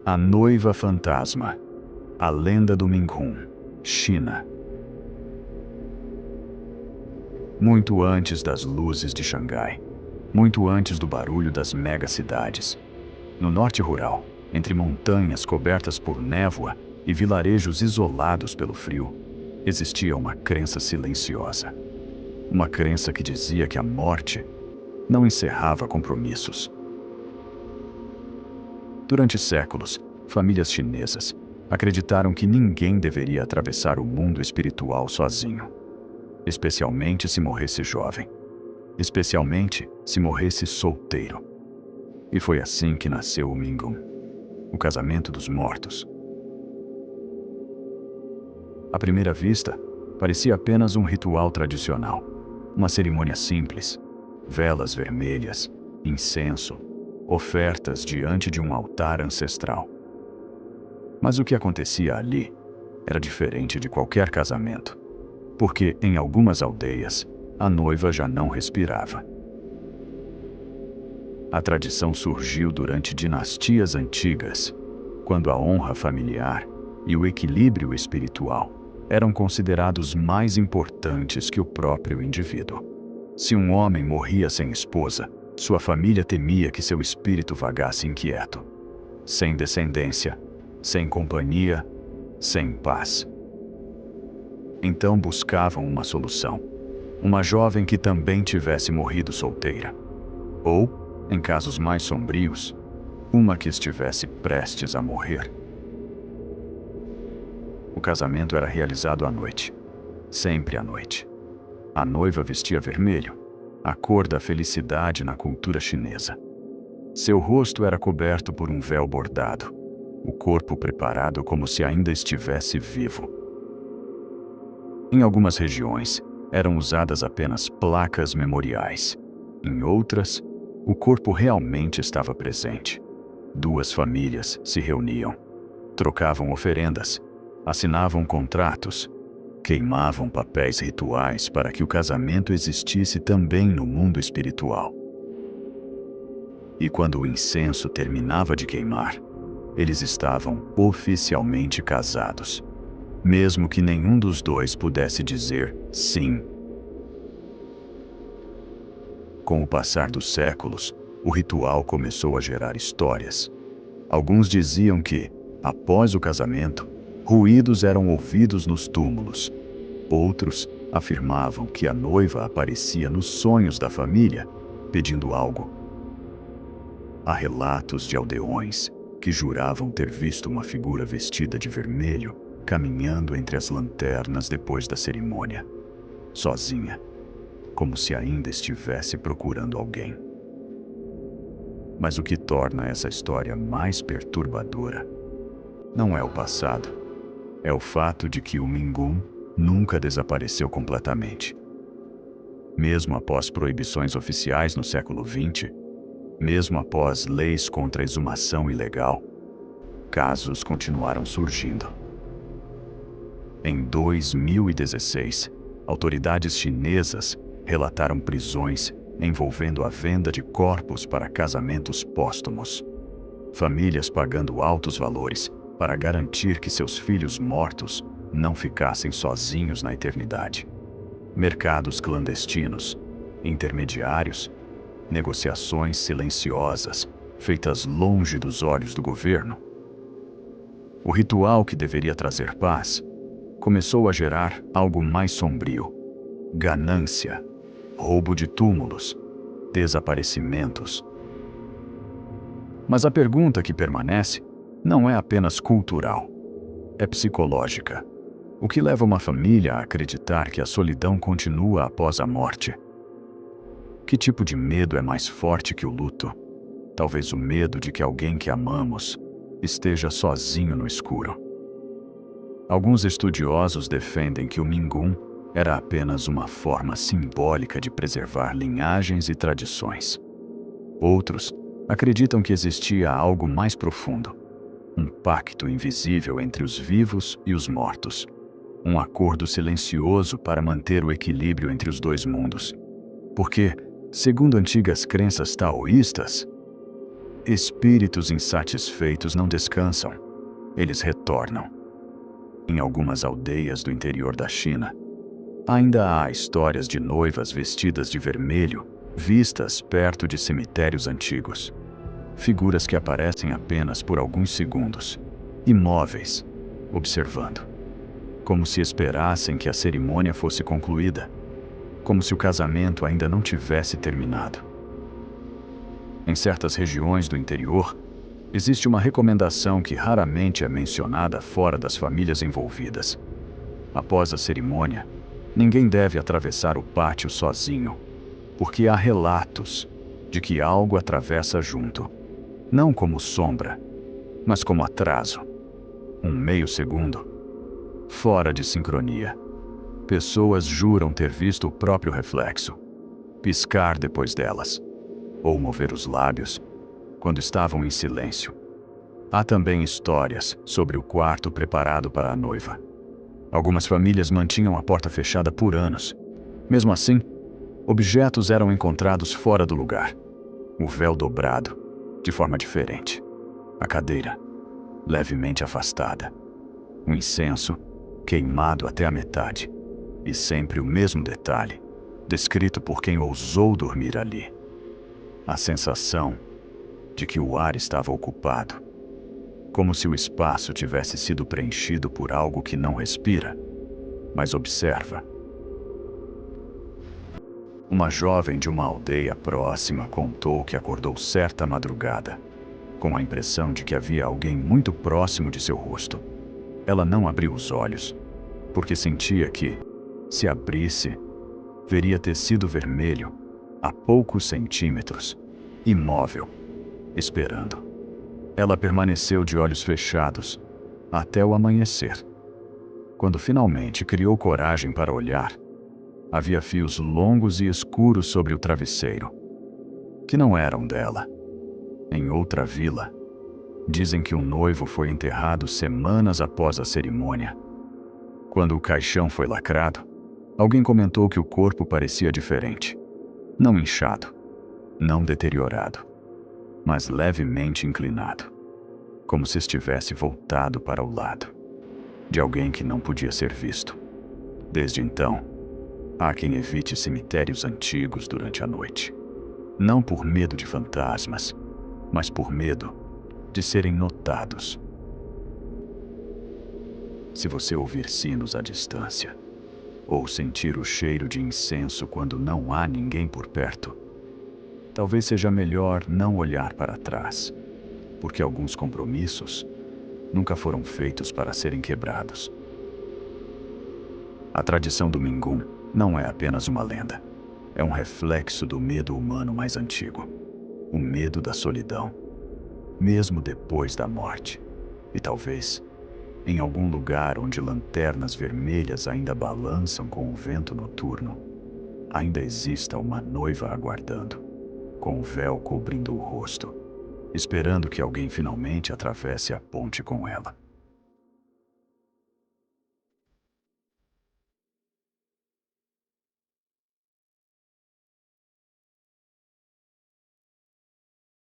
A noiva fantasma. A lenda do Mingun, China. Muito antes das luzes de Xangai, muito antes do barulho das megacidades, no norte rural, entre montanhas cobertas por névoa e vilarejos isolados pelo frio, existia uma crença silenciosa. Uma crença que dizia que a morte não encerrava compromissos. Durante séculos, famílias chinesas acreditaram que ninguém deveria atravessar o mundo espiritual sozinho, especialmente se morresse jovem, especialmente se morresse solteiro. E foi assim que nasceu o Mingun, o casamento dos mortos. À primeira vista, parecia apenas um ritual tradicional, uma cerimônia simples, velas vermelhas, incenso, ofertas diante de um altar ancestral. Mas o que acontecia ali era diferente de qualquer casamento, porque em algumas aldeias a noiva já não respirava. A tradição surgiu durante dinastias antigas, quando a honra familiar e o equilíbrio espiritual eram considerados mais importantes que o próprio indivíduo. Se um homem morria sem esposa, sua família temia que seu espírito vagasse inquieto, sem descendência, sem companhia, sem paz. Então buscavam uma solução, uma jovem que também tivesse morrido solteira, ou, em casos mais sombrios, uma que estivesse prestes a morrer. O casamento era realizado à noite, sempre à noite. A noiva vestia vermelho, a cor da felicidade na cultura chinesa. Seu rosto era coberto por um véu bordado, o corpo preparado como se ainda estivesse vivo. Em algumas regiões, eram usadas apenas placas memoriais. Em outras, o corpo realmente estava presente. Duas famílias se reuniam, trocavam oferendas, assinavam contratos, queimavam papéis rituais para que o casamento existisse também no mundo espiritual. E quando o incenso terminava de queimar, eles estavam oficialmente casados, mesmo que nenhum dos dois pudesse dizer sim. Com o passar dos séculos, o ritual começou a gerar histórias. Alguns diziam que, após o casamento, ruídos eram ouvidos nos túmulos. Outros afirmavam que a noiva aparecia nos sonhos da família, pedindo algo. Há relatos de aldeões que juravam ter visto uma figura vestida de vermelho caminhando entre as lanternas depois da cerimônia, sozinha, como se ainda estivesse procurando alguém. Mas o que torna essa história mais perturbadora não é o passado, é o fato de que o Mingun nunca desapareceu completamente. Mesmo após proibições oficiais no século XX, mesmo após leis contra a exumação ilegal, casos continuaram surgindo. Em 2016, autoridades chinesas relataram prisões envolvendo a venda de corpos para casamentos póstumos. Famílias pagando altos valores para garantir que seus filhos mortos não ficassem sozinhos na eternidade. Mercados clandestinos, intermediários, negociações silenciosas, feitas longe dos olhos do governo. O ritual que deveria trazer paz começou a gerar algo mais sombrio: ganância, roubo de túmulos, desaparecimentos. Mas a pergunta que permanece não é apenas cultural, é psicológica. O que leva uma família a acreditar que a solidão continua após a morte? Que tipo de medo é mais forte que o luto? Talvez o medo de que alguém que amamos esteja sozinho no escuro. Alguns estudiosos defendem que o Mingun era apenas uma forma simbólica de preservar linhagens e tradições. Outros acreditam que existia algo mais profundo, um pacto invisível entre os vivos e os mortos, um acordo silencioso para manter o equilíbrio entre os dois mundos. Porque, segundo antigas crenças taoístas, Espíritos insatisfeitos não descansam, eles retornam. Em algumas aldeias do interior da China, ainda há histórias de noivas vestidas de vermelho, vistas perto de cemitérios antigos. Figuras que aparecem apenas por alguns segundos, imóveis, observando. Como se esperassem que a cerimônia fosse concluída, como se o casamento ainda não tivesse terminado. Em certas regiões do interior, existe uma recomendação que raramente é mencionada fora das famílias envolvidas. Após a cerimônia, ninguém deve atravessar o pátio sozinho, porque há relatos de que algo atravessa junto, não como sombra, mas como atraso. Um meio segundo, fora de sincronia. Pessoas juram ter visto o próprio reflexo, piscar depois delas, ou mover os lábios, quando estavam em silêncio. Há também histórias sobre o quarto preparado para a noiva. Algumas famílias mantinham a porta fechada por anos. Mesmo assim, objetos eram encontrados fora do lugar. O véu dobrado, de forma diferente. A cadeira, levemente afastada. O incenso, queimado até a metade. E sempre o mesmo detalhe, descrito por quem ousou dormir ali. A sensação de que o ar estava ocupado, como se o espaço tivesse sido preenchido por algo que não respira, mas observa. Uma jovem de uma aldeia próxima contou que acordou certa madrugada, com a impressão de que havia alguém muito próximo de seu rosto. Ela não abriu os olhos, porque sentia que, se abrisse, veria tecido vermelho, a poucos centímetros, imóvel, esperando. Ela permaneceu de olhos fechados, até o amanhecer. Quando finalmente criou coragem para olhar, havia fios longos e escuros sobre o travesseiro, que não eram dela. Em outra vila, dizem que o noivo foi enterrado semanas após a cerimônia. Quando o caixão foi lacrado, alguém comentou que o corpo parecia diferente. Não inchado, não deteriorado, mas levemente inclinado, como se estivesse voltado para o lado, de alguém que não podia ser visto. Desde então, há quem evite cemitérios antigos durante a noite. Não por medo de fantasmas, mas por medo de serem notados. Se você ouvir sinos à distância, ou sentir o cheiro de incenso quando não há ninguém por perto, talvez seja melhor não olhar para trás, porque alguns compromissos nunca foram feitos para serem quebrados. A tradição do Mingun não é apenas uma lenda. É um reflexo do medo humano mais antigo. O medo da solidão, mesmo depois da morte. E talvez, em algum lugar onde lanternas vermelhas ainda balançam com o vento noturno, ainda exista uma noiva aguardando, com o véu cobrindo o rosto, esperando que alguém finalmente atravesse a ponte com ela.